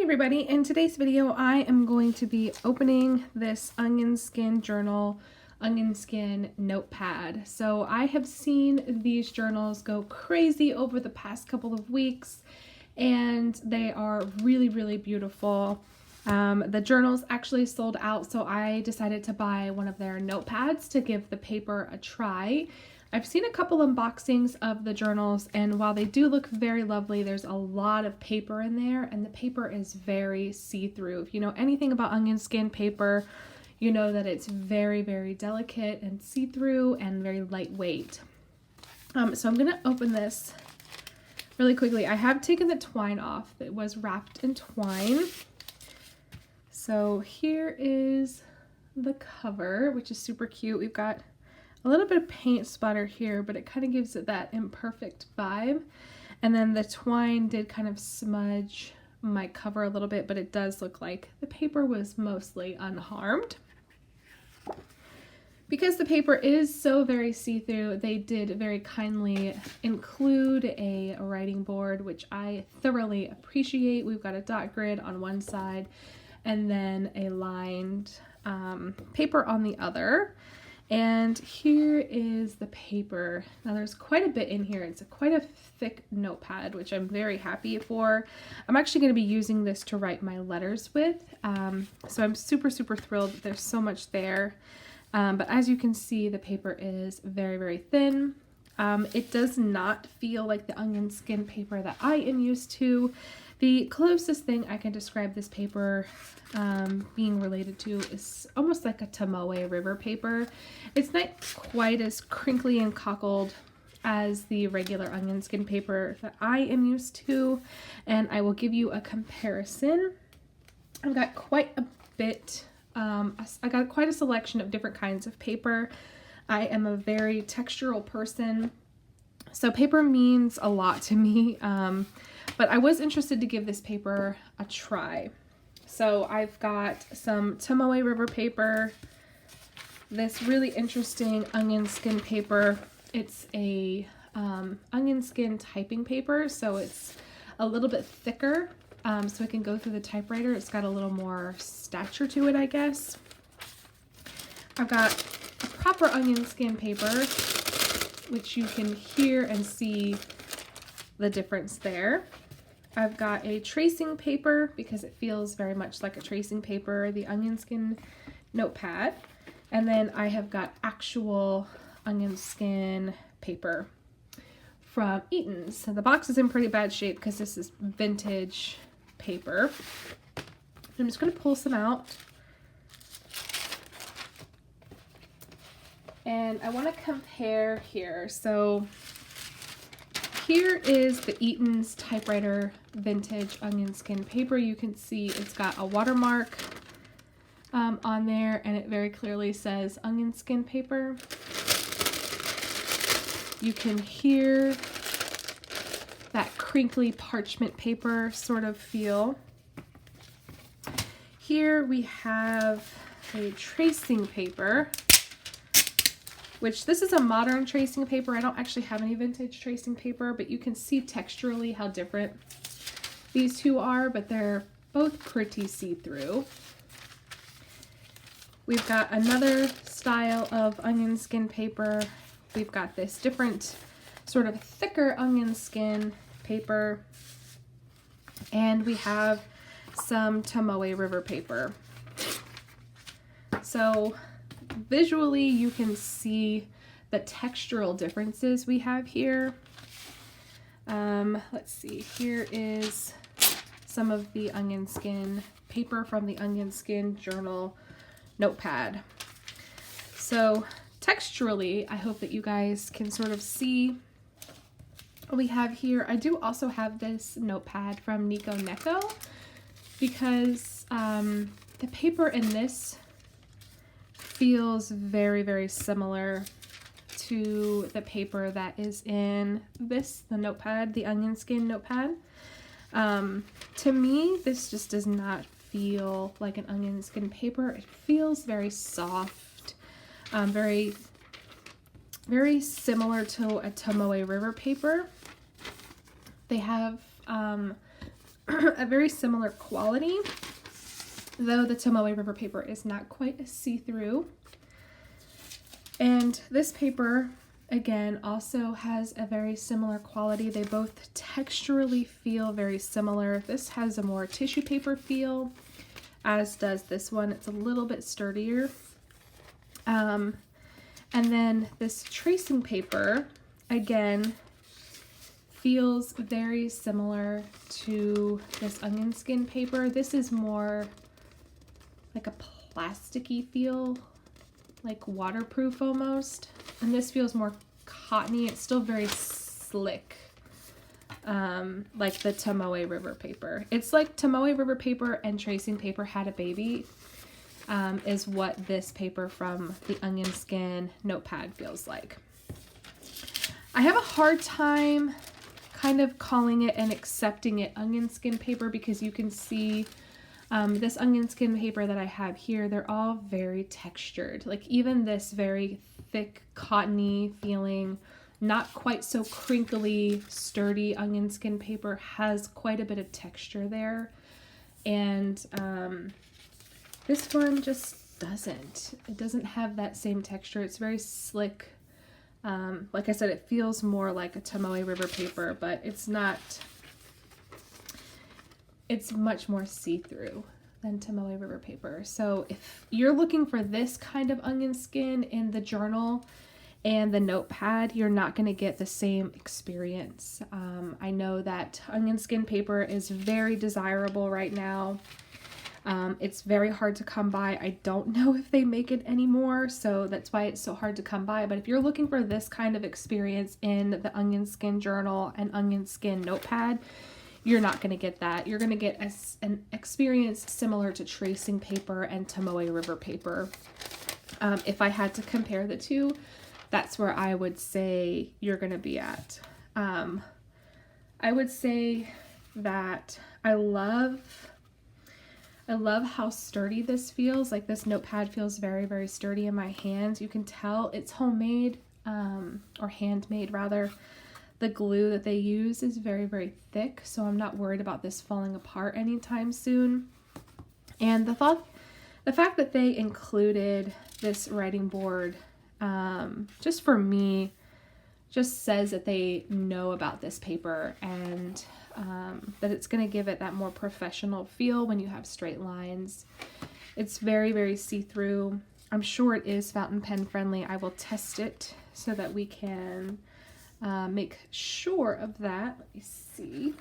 everybody, in today's video I am going to be opening this onion skin journal, onion skin notepad. So I have seen these journals go crazy over the past couple of weeks and they are really beautiful. The journals actually sold out, so I decided to buy one of their notepads to give the paper a try. I've seen a couple unboxings of the journals, and while they do look very lovely, there's a lot of paper in there, and the paper is very see-through. If you know anything about onion skin paper, you know that it's very delicate and see-through and very lightweight. So I'm going to open this really quickly. I have taken the twine off. It was wrapped in twine. So here is the cover, which is super cute. We've got a little bit of paint splatter here, but it kind of gives it that imperfect vibe. And then the twine did kind of smudge my cover a little bit, but it does look like the paper was mostly unharmed. Because the paper is so very see-through, they did very kindly include a writing board, which I thoroughly appreciate. We've got a dot grid on one side and then a lined paper on the other. And here is the paper. Now there's quite a bit in here. It's quite a thick notepad, which I'm very happy for. I'm actually going to be using this to write my letters with. So I'm super thrilled that there's so much there. But as you can see, the paper is very thin. It does not feel like the onion skin paper that I am used to. The closest thing I can describe this paper being related to is almost like a Tomoe River Paper. It's not quite as crinkly and cockled as the regular onion skin paper that I am used to, and I will give you a comparison. I've got quite a bit, I got quite a selection of different kinds of paper. I am a very textural person, so paper means a lot to me. But I was interested to give this paper a try. So I've got some Tomoe River paper, this really interesting onion skin paper. It's a onion skin typing paper, so it's a little bit thicker, so it can go through the typewriter. It's got a little more stature to it, I guess. I've got a proper onion skin paper, which you can hear and see the difference there. I've got a tracing paper because it feels very much like a tracing paper, the onion skin notepad. And then I have got actual onion skin paper from Eaton's. So the box is in pretty bad shape because this is vintage paper. I'm just going to pull some out. And I want to compare here. So here is the Eaton's typewriter vintage onion skin paper. You can see it's got a watermark on there, and it very clearly says onion skin paper. You can hear that crinkly parchment paper sort of feel. Here we have a tracing paper, which this is a modern tracing paper. I don't actually have any vintage tracing paper, but you can see texturally how different these two are, but they're both pretty see-through. We've got another style of onion skin paper. We've got this different sort of thicker onion skin paper, and we have some Tomoe River paper. So visually, you can see the textural differences we have here. Let's see, here is some of the onion skin paper from the onion skin journal notepad. So texturally, I hope that you guys can sort of see what we have here. I do also have this notepad from Nico Neko because the paper in this feels very similar to the paper that is in this, the notepad, the onion skin notepad. To me, this just does not feel like an onion skin paper. It feels very soft, very similar to a Tomoe River paper. They have a very similar quality, though the Tomoe River Paper is not quite as see-through. And this paper, again, also has a very similar quality. They both texturally feel very similar. This has a more tissue paper feel, as does this one. It's a little bit sturdier. And then this tracing paper, again, feels very similar to this onion skin paper. This is more like a plasticky feel, like waterproof almost. And this feels more cottony. It's still very slick, like the Tomoe River Paper. It's like Tomoe River Paper and tracing paper had a baby, is what this paper from the Onion Skin Notepad feels like. I have a hard time kind of calling it and accepting it onion skin paper, because you can see this onion skin paper that I have here, they're all very textured. Like even this very thick, cottony feeling, not quite so crinkly, sturdy onion skin paper has quite a bit of texture there. And this one just doesn't. It doesn't have that same texture. It's very slick. Like I said, it feels more like a Tomoe River Paper, but it's not. It's much more see-through than Tomoe River Paper. So if you're looking for this kind of onion skin in the journal and the Notepad, you're not going to get the same experience. I know that onion skin paper is very desirable right now. It's very hard to come by. I don't know if they make it anymore, so that's why it's so hard to come by. But if you're looking for this kind of experience in the onion skin journal and onion skin Notepad, you're not going to get that. You're going to get an experience similar to tracing paper and Tomoe River Paper. If I had to compare the two, that's where I would say you're going to be at. I would say that I love how sturdy this feels. Like this Notepad feels very, very sturdy in my hands. You can tell it's homemade, or handmade rather. The glue that they use is very, very thick, so I'm not worried about this falling apart anytime soon. And the fact that they included this writing board, just for me, just says that they know about this paper, and that it's going to give it that more professional feel when you have straight lines. It's very, very see-through. I'm sure it is fountain pen friendly. I will test it so that we can make sure of that. Let me see.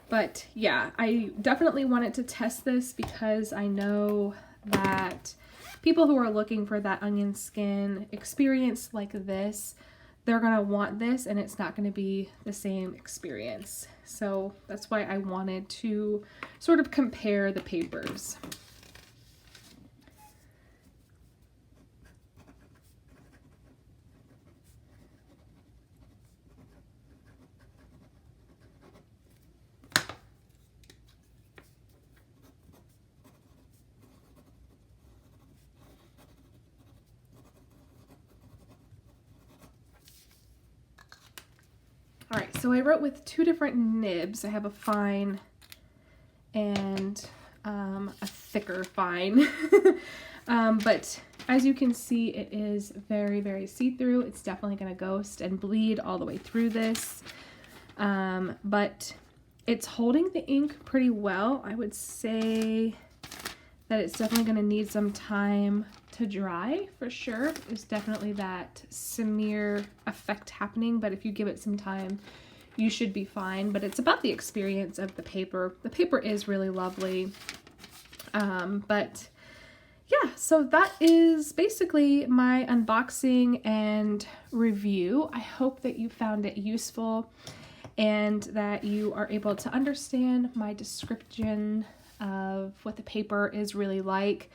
But yeah, I definitely wanted to test this because I know that people who are looking for that onion skin experience like this, they're going to want this, and it's not going to be the same experience. So that's why I wanted to sort of compare the papers. All right, so I wrote with two different nibs. I have a fine and a thicker fine. But as you can see, it is very, very see-through. It's definitely going to ghost and bleed all the way through this. But it's holding the ink pretty well. I would say that it's definitely going to need some time to dry for sure. There's definitely that smear effect happening, but if you give it some time, you should be fine. But it's about the experience of the paper. The paper is really lovely. But yeah, so that is basically my unboxing and review. I hope that you found it useful and that you are able to understand my description of what the paper is really like.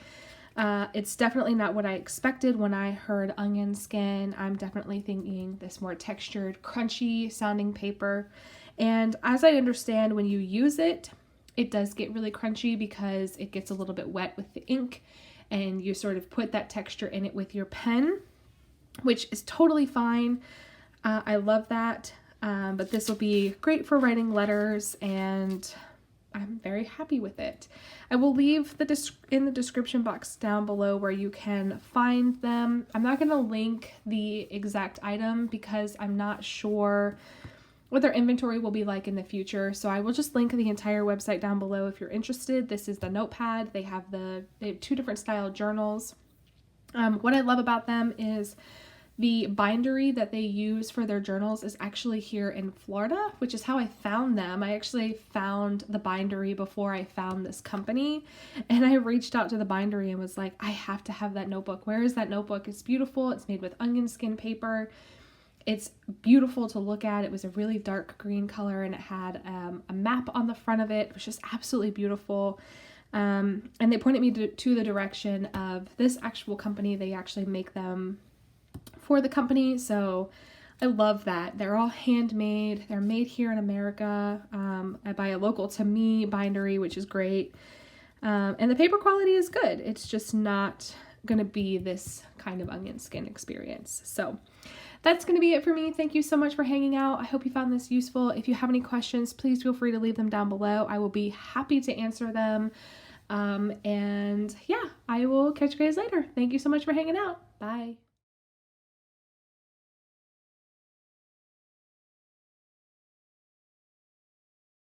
It's definitely not what I expected when I heard onion skin. I'm definitely thinking this more textured, crunchy sounding paper. And as I understand, when you use it, it does get really crunchy because it gets a little bit wet with the ink, and you sort of put that texture in it with your pen, which is totally fine. I love that. But this will be great for writing letters, and I'm very happy with it. I will leave in the description box down below where you can find them. I'm not going to link the exact item because I'm not sure what their inventory will be like in the future. So I will just link the entire website down below if you're interested. This is the Notepad. They have 2 different style journals. What I love about them is the bindery that they use for their journals is actually here in Florida, which is how I found them. I actually found the bindery before I found this company, and I reached out to the bindery and was like, I have to have that notebook. Where is that notebook? It's beautiful. It's made with onion skin paper. It's beautiful to look at. It was a really dark green color, and it had a map on the front of it. It was just absolutely beautiful. And they pointed me to the direction of this actual company. They actually make them for the company, so I love that. They're all handmade. They're made here in America. I buy a local to me bindery, which is great. And the paper quality is good. It's just not gonna be this kind of onion skin experience. So that's going to be it for me. Thank you so much for hanging out. I hope you found this useful. If you have any questions, please feel free to leave them down below. I will be happy to answer them. And yeah, I will catch you guys later. Thank you so much for hanging out. Bye.